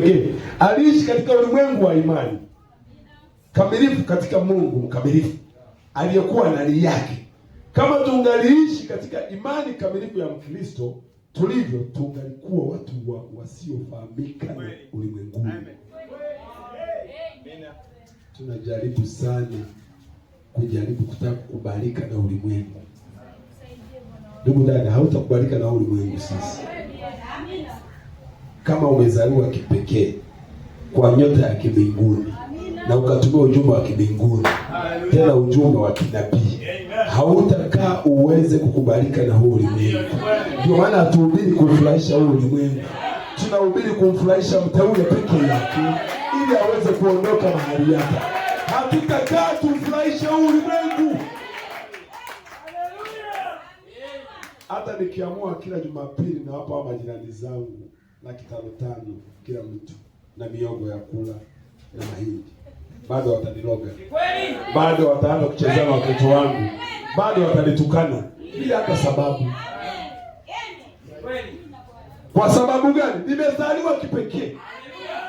pekee. Aliishi katika ulimwengu wa imani kamilifu katika Mungu mkamilifu aliyekuwa ndani yake. Kama tungaliishi katika imani kamilifu ya Mkristo tulivyo, tungalikuwa watu wasiofahamika ulimwenguni. Tunajaribu sana kutaka kukubalika na ulimwengu. Ndugu dada, hautakubalika na ulimwengu sasa. Kama umezaliwa kipekee kwa nyota ya kimbinguni na ukatumia ujumbe wa kimbinguni, tena ujumbe wa kinabii, hautakaa uweze kukubalika na huu ulimwengu. Ndio maana hatuhubiri kumfurahisha huu ulimwengu, tunahubiri kumfurahisha mteule pekee yake ili aweze kuondoka mahali hapa. Hatutakaa tumfurahishe huu ulimwengu. Hata nikiamua kila Jumapili na wapa majirani zangu 500 kila mtu na miogo ya kula na mahindi, bado wataniloga, bado wataanza kucheza na watoto wangu, bado watanitukana bila hata sababu. Kwa sababu gani? Nimezaliwa kipekee,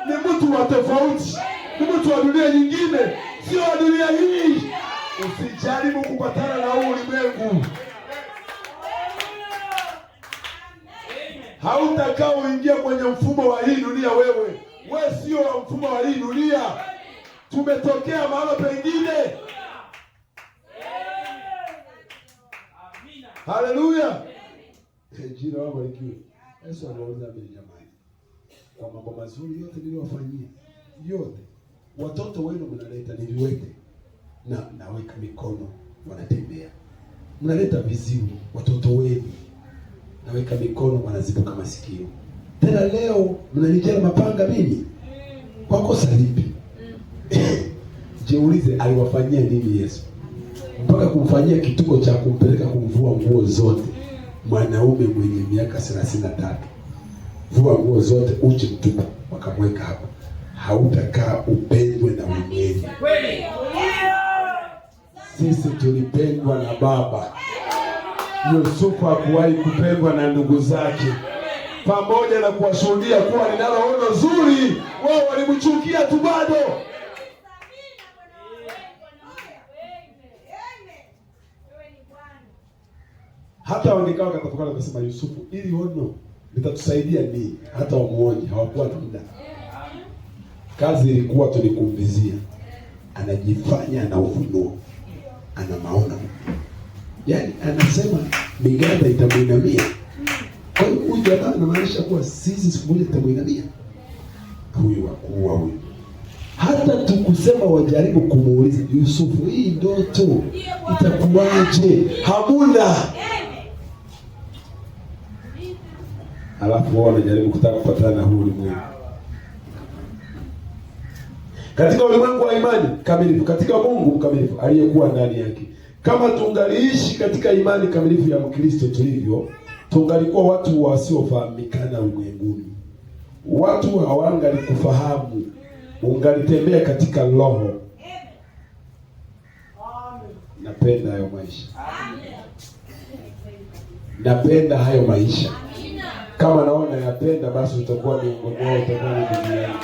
ni mtu wa tofauti, ni mtu wa dunia nyingine, sio wa dunia hii. Usijaribu kupatana na huu ulimwengu. Hautakaa uingia kwenye mfumo wa hii dunia. Wewe sio wa mfumo wa hii dunia. Tumetokea mahali pengine. Haleluya. Jina la Bwana likiwe. Yesu anauliza mimi, jamani, kwa mambo mazuri yote niliyowafanyia yote, watoto wenu mnaleta niliwete na naweka mikono wanatembea. Mnaleta viziwi watoto wenu, naweka mikono wanazibuka masikio. Tena leo mnanijana mapanga mimi. Kwa kosa lipi? Jiulize, aliwafanyia nini Yesu mpaka kumfanyia kituko cha kumpeleka kumvua nguo zote mwanaume mwenye miaka 33? Vua nguo zote, uchi mtupu, wakamweka hapa. Hautakaa upendwe na ulimwengu. Sisi tulipendwa na Baba. Yusufu hakuwahi kupendwa na ndugu zake. Pamoja na kuwashuhudia kuwa ninalo ono zuri, wao walimchukia tu bado. Hata wangekaa wakatafakari wakasema, Yusufu, ili ono litatusaidia nini? Hata wamuone, hawakuwa na muda. Kazi ilikuwa tulikumbizia. Anajifanya na ufunuo, ana maono. Yaani anasema miganda itamuinamia. Kwa hiyo huyu jamaa anamaanisha kuwa sisi siku moja itamuinamia. Huyu wakuwa huyu. Hata tukusema wajaribu kumuuliza Yusufu, hii ndoto itakuwaje? Hamuna. Alafu wao wanajaribu kutaka kupatana na huu ulimwengu. Katika ulimwengu wa imani kamilifu, katika Mungu mkamilifu aliyekuwa ndani yake. Kama tungaliishi katika imani kamilifu ya Mkristo tulivyo, tungalikuwa watu wasiofahamikana ulimwenguni. Watu hawangalikufahamu, ungalitembea katika roho. Napenda hayo maisha. Napenda hayo maisha. Kama naona napenda, basi utakuwa miongoni mwao, utakuwa ni duniani.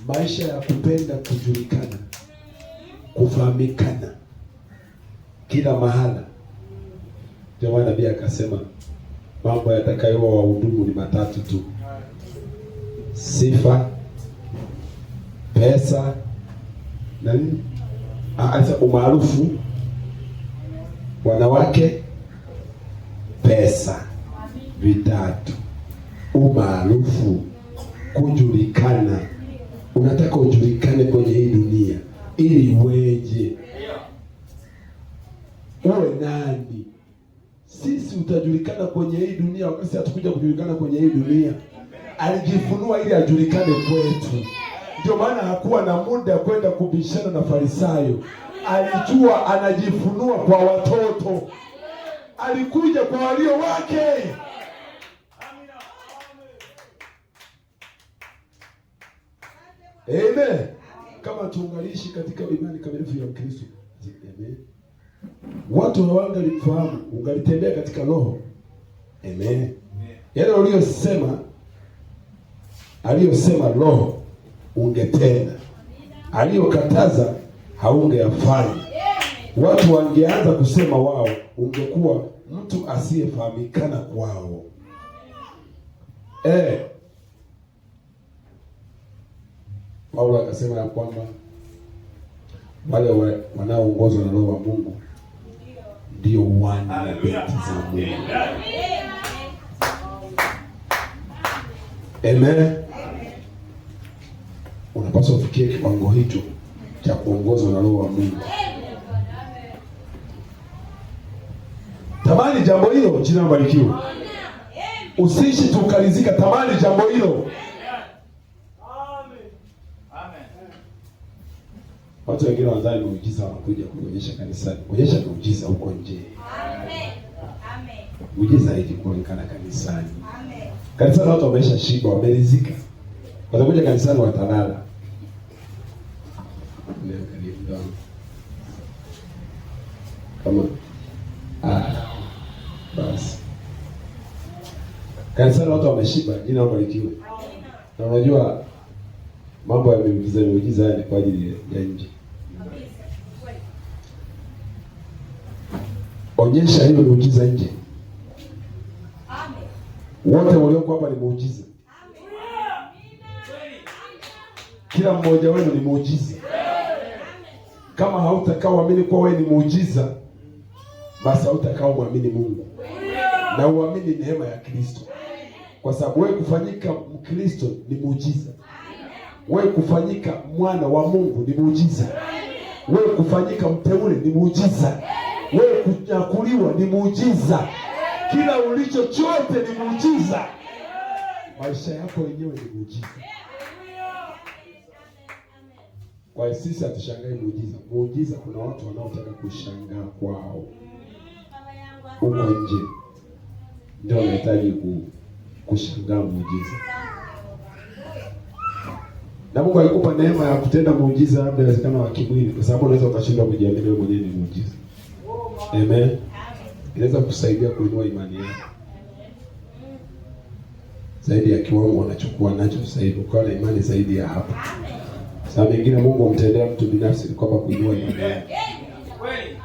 Maisha ya kupenda kujulikana, kufahamikana kila mahala. Ndio maana Biblia akasema mambo yatakayowa wahudumu ni matatu tu: sifa, pesa na nini? Umaarufu, wanawake, pesa. Vitatu: umaarufu, kujulikana. Unataka ujulikane kwenye hii dunia ili uweje? Uwe nani? Sisi utajulikana kwenye hii dunia wakati hatukuja kujulikana kwenye hii dunia. Alijifunua ili ajulikane kwetu. Ndio maana hakuwa na muda kwenda kubishana na Farisayo. Alijua anajifunua kwa watoto. Alikuja kwa walio wake. Amen. Kama tungaliishi katika imani kamilifu ya Kristo. Amen. Watu hawangalifahamu, ungalitembea katika roho. Amen. Yale uliyosema aliyosema Roho ungetenda, aliyokataza haungeyafanya. Watu wangeanza kusema wao, ungekuwa mtu asiyefahamikana kwao. Paulo akasema ya kwamba wale wanaoongozwa na Roho wa Mungu ndio wana na binti za Mungu. Amen. Unapaswa ufikie kiwango hicho cha kuongozwa na Roho wa Mungu. Tamani jambo hilo, jina libarikiwe. Usiishi tukalizika, tamani jambo hilo. Watu wengine wanadhani muujiza wanakuja kuonyesha kanisani. Onyesha muujiza huko nje. Muujiza haiji kuonekana kanisani. Kanisani watu wamesha shiba, wameridhika. Watakuja kanisani watalala. Kama basi. Kanisani watu wameshiba, jina libarikiwe. Na unajua mambo ya miujiza ni kwa ajili ya nje. Onyesha hiyo miujiza nje. Wote walioko hapa ni muujiza. Kila mmoja wenu ni muujiza. Kama hautakao uamini kwa wewe ni muujiza, basi hautakao muamini Mungu. Na uamini neema ya Kristo. Kwa sababu wewe kufanyika Mkristo ni muujiza. Wewe kufanyika mwana wa Mungu ni muujiza. Wewe kufanyika mteule ni muujiza. Wewe kunyakuliwa ni muujiza. Kila ulicho chote ni muujiza. Maisha yako yenyewe ni muujiza. Kwa sisi hatushangai muujiza. Muujiza kuna watu wanaotaka kushangaa kwao. Huko nje ndio wanahitaji kushangaa muujiza. Na Mungu alikupa neema ya kutenda muujiza, labda inawezekana wa kimwili, kwa sababu unaweza ukashindwa kujiamini wewe mwenyewe ni muujiza. Amen. Inaweza kusaidia kuinua imani yako zaidi ya kiwango unachokuwa nacho sasa hivi, kwa na imani zaidi ya hapo. Sababu nyingine Mungu amtendea mtu binafsi kwamba kuinua imani yake. Kweli.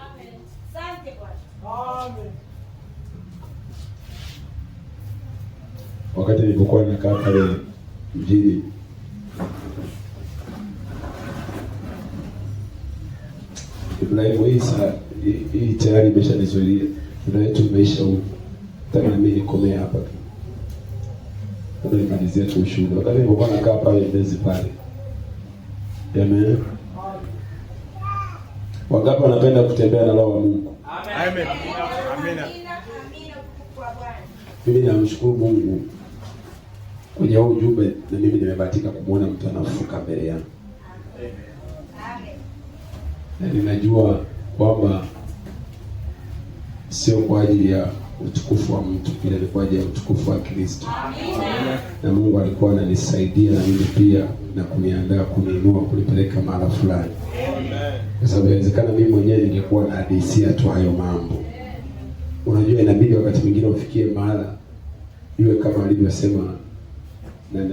Asante Bwana. Amen. Wakati nilipokuwa nakaa pale mjini, Ibrahim hii tayari imeshanizuilia. Ndio yetu maisha huu. Nataka na mimi nikomee hapa tu. Ndio nimalizie tu ushuhuda. Wakati nilipokuwa nakaa pale Mbezi pale. Amen. Wangapi wanapenda kutembea na Roho wa Mungu? Amen. Amen. Mimi namshukuru Mungu kwenye huu ujumbe, na mimi nimebahatika kumuona mtu anafuka mbele yangu. Amen. Na ninajua kwamba sio kwa ajili ya utukufu wa mtu, ila ni kwa ajili ya utukufu wa Kristo. Amen. Na Mungu alikuwa ananisaidia na mimi pia na kuniandaa, kuniinua, kunipeleka mahali fulani. Amen. Kwa sababu inawezekana mimi mwenyewe ningekuwa na hadisia tu hayo mambo. Unajua inabidi wakati mwingine ufikie mahali iwe kama alivyosema, na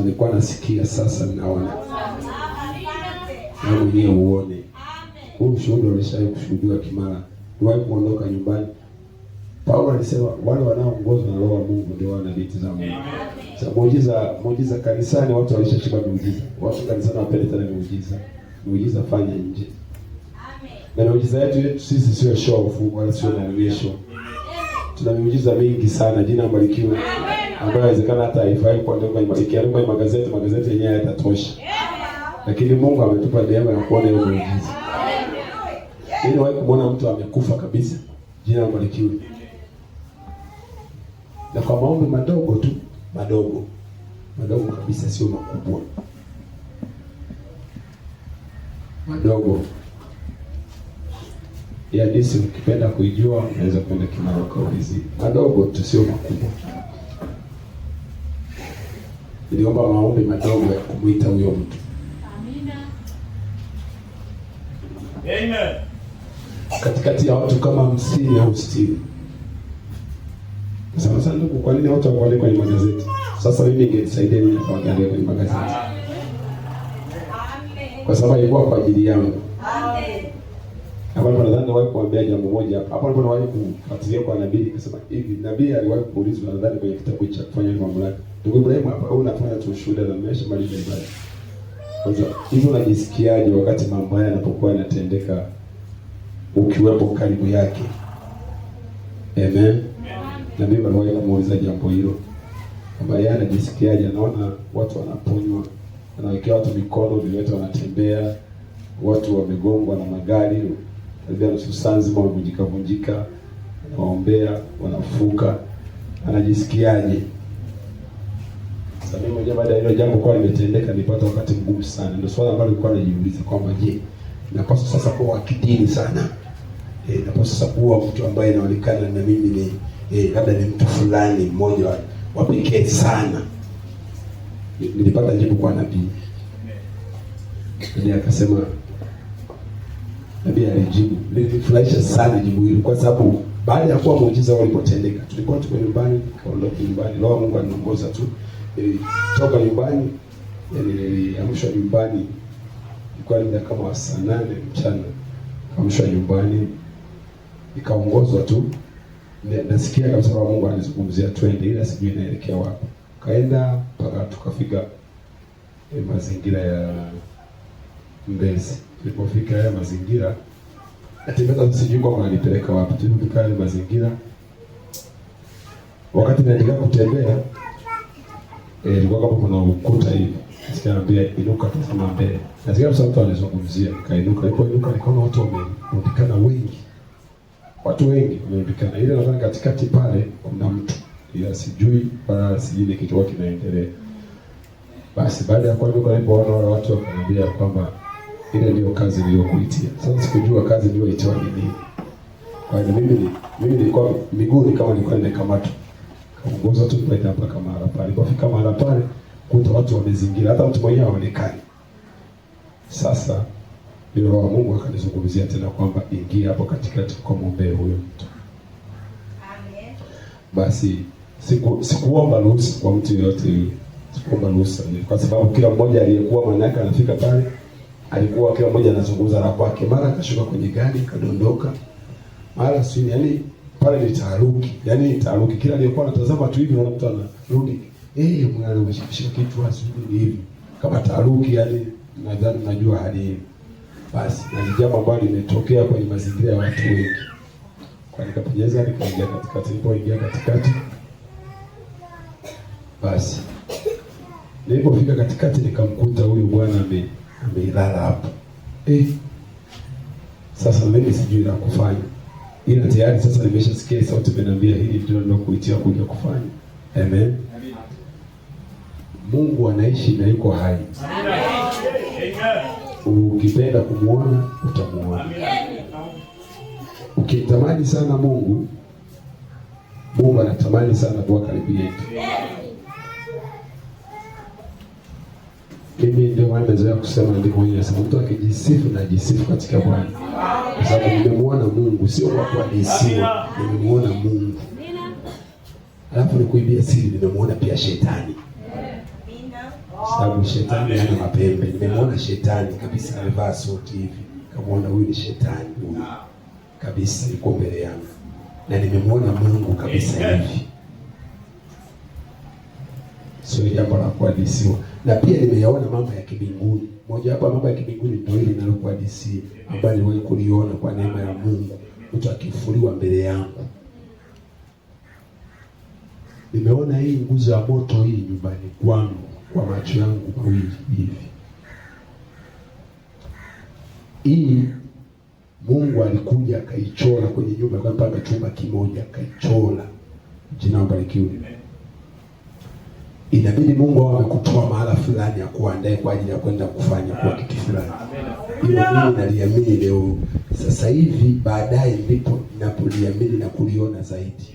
nilikuwa nasikia, sasa ninaona. Na mwenyewe uone. Huu ushuhuda ulishawahi kushuhudiwa kimara. Uwahi kuondoka nyumbani. Paulo alisema wale wanaoongozwa na Roho wa Mungu ndio wana binti za Mungu. Sasa muujiza kanisani watu walishashiba muujiza. Watu kanisani wapende tena muujiza. Muujiza fanya nje. Amen. Na muujiza yetu sisi sio show off wala sio maonyesho. Tuna miujiza mingi sana, jina libarikiwe. Ambayo inawezekana hata haifai kuandikwa kwenye magazeti yenyewe yatatosha. Lakini Mungu ametupa neema ya kuona hiyo muujiza. Ili wae kumwona mtu amekufa kabisa, jina libarikiwe. Na kwa maombi madogo tu, madogo kabisa, sio makubwa. Madogo. Ya disi ukipenda kuijua, unaweza kwenda Kimaroka hizi. Madogo tu, sio makubwa. Niliomba maombi madogo ya kumuita huyo mtu. Amina. Amen. Katikati ya watu kama 50 au 60. Sasa ndugu, kwa nini watu wale kwenye magazeti? Sasa mimi ningesaidia nini kwa gari kwenye magazeti? Kwa sababu ilikuwa kwa ajili yangu. Hapo nadhani nawahi kuambia jambo moja hapa. Hapo nawahi kufuatilia kwa nabii nikasema hivi, nabii aliwahi kuulizwa nadhani kwenye kitabu cha kufanya mamlaka. Ndugu Ibrahim, hapa au unafanya tu shuhuda na maisha maliza ibada. Kwanza, hivi unajisikiaje wakati mambo haya yanapokuwa yanatendeka ukiwepo karibu yake? Amen. Nabii aliwahi kumuuliza jambo hilo. Kama yeye anajisikiaje, anaona watu wanaponywa, anawekea watu mikono, viwete wanatembea, watu wamegongwa na magari, labda nusu saa nzima wamevunjika, anawaombea, wanafuka, anajisikiaje? Sasa mimi mwenyewe baada ya hilo jambo kwa limetendeka nilipata wakati mgumu sana. Ndio swali ambalo nilikuwa najiuliza kwamba je, napaswa sasa kuwa akidini sana? Napaswa sasa kuwa mtu ambaye inaonekana na mimi ni labda ni mtu fulani mmoja wa pekee sana? Nilipata jibu kwa nabii. Nabii akasema, nabii alijibu, nilifurahisha sana jibu hilo kwa sababu baada ya kuwa muujiza ulipotendeka, tulikuwa tuko nyumbani, kaondoka nyumbani, roho Mungu aniongoza tu. Nilitoka nyumbani, niliamshwa nyumbani, ilikuwa ni kama saa 8 mchana, kaamshwa nyumbani, nikaongozwa tu. Nasikia kabisa kwa Mungu anazungumzia twende, ila sijui inaelekea wapi. Kaenda mpaka tukafika mazingira ya Mbezi. Tulipofika haya mazingira, natembea sijui kwamba ananipeleka wapi. Tulipofika haya mazingira, wakati naendelea kutembea, ilikuwa kama kuna ukuta hivi. Nasikia anambia inuka tazama mbele. Nasikia kabisa mtu anazungumzia, kainuka. Nilipoinuka nikaona watu wamerundikana wengi. Watu wengi wamerundikana. Ile nadhani katikati pale kuna mtu. Ila sijui wala sijui kitu kinaendelea. Basi baada ya kuinuka nilipoona wale watu wakaniambia kwamba ile ndio kazi niliyokuitia. Sasa sikujua kazi niliyoitiwa ni nini. Kwa hiyo mimi nilikuwa miguuni kama nilikuwa nimekamatwa. Kaongoza tu kwenda mpaka mahali pale. Nilipofika mahali pale kuta watu wamezingira, hata mtu mwenyewe haonekani. Sasa Roho wa Mungu akanizungumzia tena kwamba ingia hapo katikati kwa muombe huyo mtu. Amen. Basi sikuomba ruhusa kwa mtu yote yule. Sikuomba ruhusa kwa sababu kila mmoja aliyekuwa manaka anafika pale alikuwa kila mmoja anazungumza na kwake. Mara akashuka kwenye gari kadondoka. Mara sio, yani pale ni taharuki. Yani taharuki, kila aliyekuwa anatazama tu hivi na mtu anarudi. Mwana umeshika kitu asubiri hivi. Kama taharuki, yani nadhani najua hali hiyo. Basi na jambo ambalo limetokea kwenye mazingira ya watu wengi. Kwa nikapenyeza nikaingia katikati, nilipoingia katikati. Basi nilipofika katikati nikamkuta huyu bwana amelala hapo. Sasa mimi sijui la kufanya. Ila tayari sasa nimeshasikia sauti imeniambia hili ndio nilokuitia kuja kufanya. Amen. Mungu anaishi na yuko hai. Ukipenda kumuona utamuona. Ukitamani sana Mungu anatamani sana kuwa karibu yetu. Mimi ndio maana nazoea kusema ndivyo mwenyewe nasema mtu akijisifu na jisifu katika Bwana. Kwa sababu nimemuona Mungu, sio kwa kuadisiwa, nimemuona Mungu. Alafu nikuibia siri, nimemuona pia shetani. Sababu shetani hana mapembe. Nimemuona shetani kabisa amevaa suti hivi. Kamuona huyu ni shetani huyu. Kabisa yuko mbele yangu. Na nimemuona Mungu kabisa hivi. Sio jambo la kuadisiwa. Na pia nimeyaona mambo ya kibinguni. Moja hapa mambo ya kibinguni ndio ile ninalokuadisia, ambayo niwewe kuliona kwa neema ya Mungu, mtu akifufuliwa mbele yangu. Nimeona hii nguzo ya moto hii nyumbani kwangu kwa macho yangu mawili hivi. Hii Mungu alikuja akaichora kwenye nyumba kwa mpaka chumba kimoja akaichora. Jina libarikiwe. Inabidi Mungu amekutoa mahala fulani ya kuandae kwa ajili ya kwenda kufanya kwa kitu fulani. Hilo mimi naliamini leo. Sasa hivi baadaye ndipo ninapoliamini na kuliona zaidi.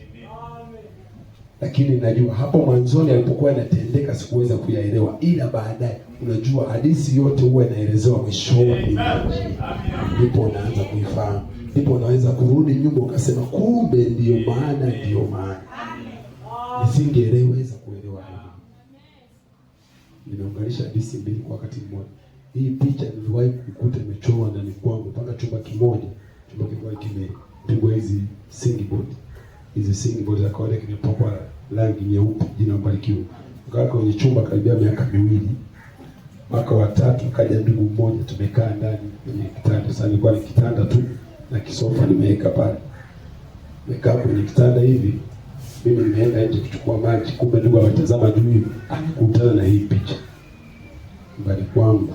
Lakini najua hapo mwanzoni alipokuwa yanatendeka sikuweza kuyaelewa, ila baadaye unajua hadithi yote huwa inaelezewa mwishoni. Ndipo unaanza kuifahamu. Ndipo unaweza kurudi nyumba ukasema kumbe ndio maana. Nisingeeleweza kuelewa. Nimeunganisha hadithi mbili kwa wakati mmoja. Hii picha niliwahi kukuta imechorwa ndani kwangu mpaka chumba kimoja. Chumba kimoja kimepigwa hizi singboard. Hizi singboard za kawaida kimepakwa rangi nyeupe, jina mbarikiwe. Nikaa kwenye chumba karibia miaka 2. Mwaka wa 3 kaja ndugu mmoja, tumekaa ndani kwenye kitanda. Sasa nilikuwa ni kitanda tu na kisofa nimeweka pale. Nimekaa kwenye kitanda hivi, mimi nimeenda nje kuchukua maji, kumbe ndugu anatazama juu hivi, akakutana na hii picha. Mbali kwangu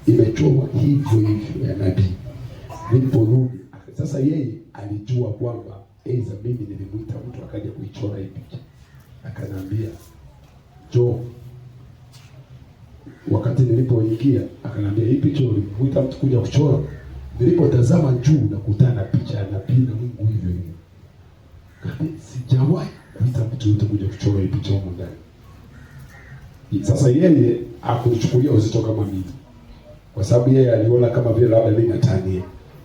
imechorwa hivyo hivyo ya nabii. Niliporudi, sasa yeye alijua kwamba aidha mimi nilimuita mtu akaja kuichora hii picha. Akanambia, "Jo." Wakati nilipoingia, akanambia, "Hii picha ulimuita mtu kuja kuchora?" Nilipotazama juu na kutana na picha na pia Mungu hivyo hivyo. Sijawahi kuita mtu yote kuja kuchora hii picha huko ndani. Sasa yeye hakunichukulia uzito kama mimi, kwa sababu yeye aliona kama vile labda mimi natania.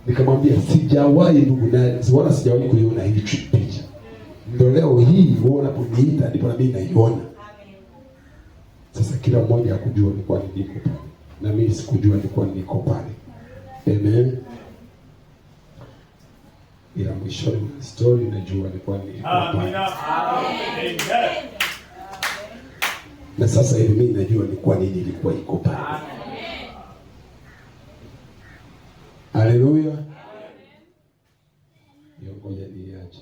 Nikamwambia sijawahi ndugu, na sijawahi kuiona hii picha. Ndio leo hii unaona kuniita ndipo na mimi naiona. Sasa kila mmoja akujua nilikuwa niko pale, na mimi sikujua nilikuwa niko pale. Amen. Ila mwishoni mwa story najua nilikuwa niko pale. Amen. Na sasa hivi mimi najua ni kwa nini ilikuwa iko pale. Haleluya. Ngoja niache.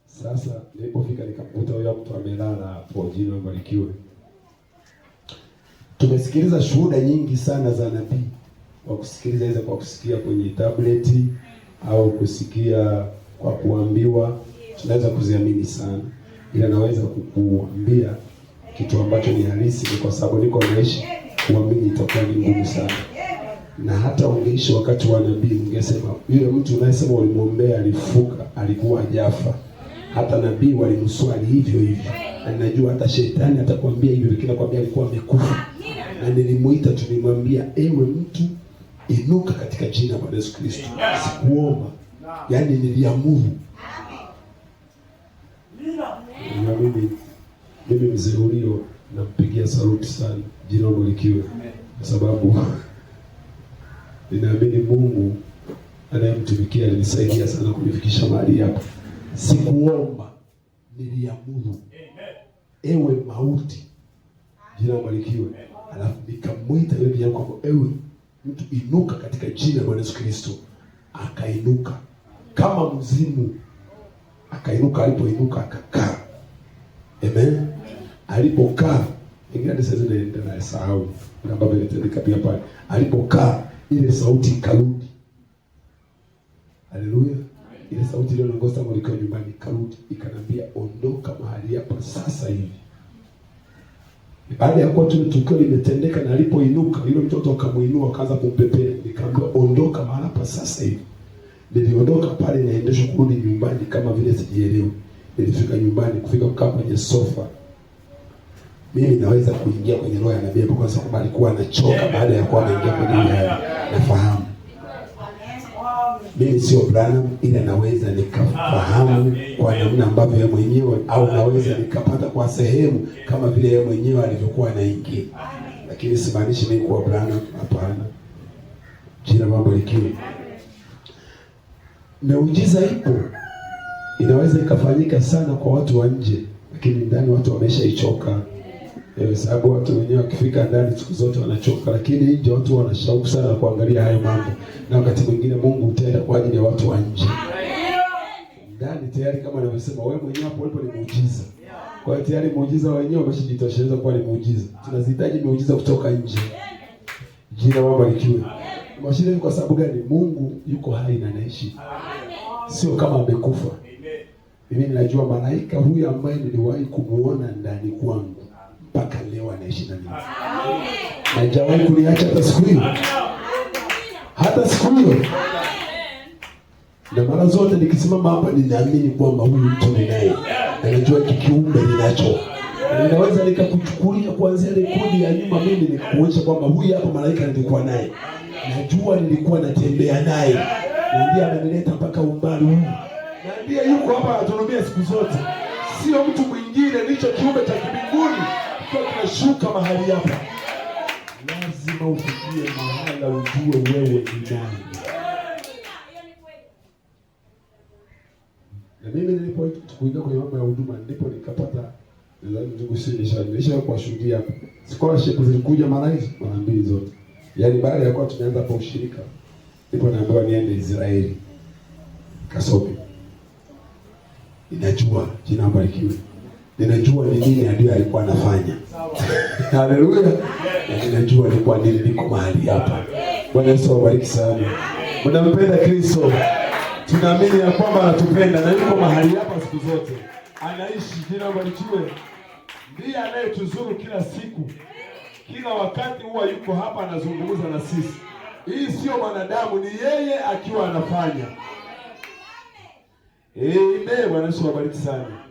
Sasa nilipofika nikamkuta huyo mtu amelala hapo, jina mbarikiwe. Tumesikiliza shuhuda nyingi sana za nabii. Kwa kusikiliza hizo, kwa kusikia kwenye tableti au kusikia kwa kuambiwa, tunaweza kuziamini sana. Ila naweza kukuambia kitu ambacho ni halisi, kwa sababu niko naishi, kuamini itakuwa ni ngumu sana. Na hata ungeishi wakati wa nabii, ungesema yule mtu unayesema ulimwombea alifuka, alikuwa hajafa. Hata nabii walimswali hivyo hivyo. Na ninajua hata shetani atakwambia hivyo, lakini nakwambia alikuwa amekufa. Na nilimuita, tulimwambia, "Ewe mtu, inuka katika jina la Yesu Kristo." Sikuomba. Yaani niliamuru. Na mimi mzee Ulio nampigia saluti sana. Jina mbarikiwe. Kwa sababu ninaamini Mungu anayemtumikia alinisaidia sana kunifikisha mahali hapa. Sikuomba, niliamuru. Ewe mauti, jina mbarikiwe. Alafu nikamwita yule kijana kwamba, "Ewe mtu, inuka katika jina la Yesu Kristo." Akainuka kama mzimu. Akainuka, alipoinuka akakaa. Amen. Alipokaa, ingine sasa ndio na sahau na baba ilitendeka pia pale. Alipokaa, ile sauti ikarudi. Haleluya. Ile sauti ile inaongoza mliko nyumbani ikarudi, ikanambia, "Ondoka mahali hapa sasa hivi." Baada ya kuwa tukio limetendeka na alipoinuka, yule mtoto akamuinua akaanza kumpepea. Nikamwambia, "Ondoka mahali hapa sasa hivi." Niliondoka pale naendeshwa kurudi nyumbani kama vile sijielewi. Nilifika nyumbani, kufika kukaa kwenye sofa. Mimi naweza kuingia kwenye roho ya nabii kwa sababu alikuwa anachoka baada ya kuwa ameingia kwenye ile. Nafahamu. Mimi sio Branham, ila naweza nikafahamu kwa namna ambavyo yeye mwenyewe, au naweza nikapata kwa sehemu kama vile yeye mwenyewe alivyokuwa anaingia. Lakini simaanishi mimi kuwa Branham, hapana. Jina mambo likiwa. Miujiza ipo. Inaweza ikafanyika sana kwa watu wa nje, lakini ndani watu wameshaichoka. Sababu watu wenyewe wakifika ndani siku zote wanachoka, lakini nje watu wanashauku sana kuangalia hayo mambo. Na wakati mwingine Mungu hutenda kwa ajili ya watu wa nje. Ndani tayari kama anavyosema wewe mwenyewe hapo ulipo ni muujiza. Kwa hiyo tayari muujiza wenyewe umeshajitosheleza kuwa ni muujiza. Tunahitaji muujiza kutoka nje. Jina wao likiwe. Mashine ni kwa sababu gani? Mungu yuko hai na anaishi. Sio kama amekufa. Mimi ninajua malaika huyu ambaye niliwahi kumuona ndani kwangu mpaka leo anaishi na mimi. Hajawahi kuniacha hata siku hiyo. Hata siku hiyo. Na mara zote nikisimama hapa ninaamini kwamba huyu mtu ni naye. Na najua kikiumbe ninacho. Ninaweza nikakuchukulia kuanzia rekodi ya nyuma mimi nikuonyesha kwamba huyu hapa malaika nilikuwa naye. Najua nilikuwa natembea naye. Na ndiye amenileta mpaka umbali huu. Na ndiye yuko hapa anatunumia siku zote. Sio mtu mwingine, nicho kiumbe cha mbinguni. Kwa shuka mahali hapa. Lazima ufikie mahala ujue wewe ni nani. Na mimi nilipokuingia kwenye mambo ya huduma ndipo nikapata ndugu nilisha kuwashuhudia hapa. Scholarship zilikuja mara hizo, mara mbili zote. Yaani baada ya kuwa tumeanza hapo ushirika, ndipo naambiwa niende Israeli kasome. Ninajua jina barikiwe. Ninajua ni nini adui alikuwa anafanya. Haleluya. Ninajua ni kwa nini niko mahali hapa. Bwana Yesu awabariki sana. Mnampenda Kristo. Tunaamini ya kwamba anatupenda na yuko mahali hapa siku zote. Anaishi, jina barikiwe. Ndiye anayetuzuru kila siku. Kila wakati huwa yuko hapa anazungumza na sisi. Hii sio mwanadamu, ni yeye akiwa anafanya. Amen. Bwana Yesu awabariki sana.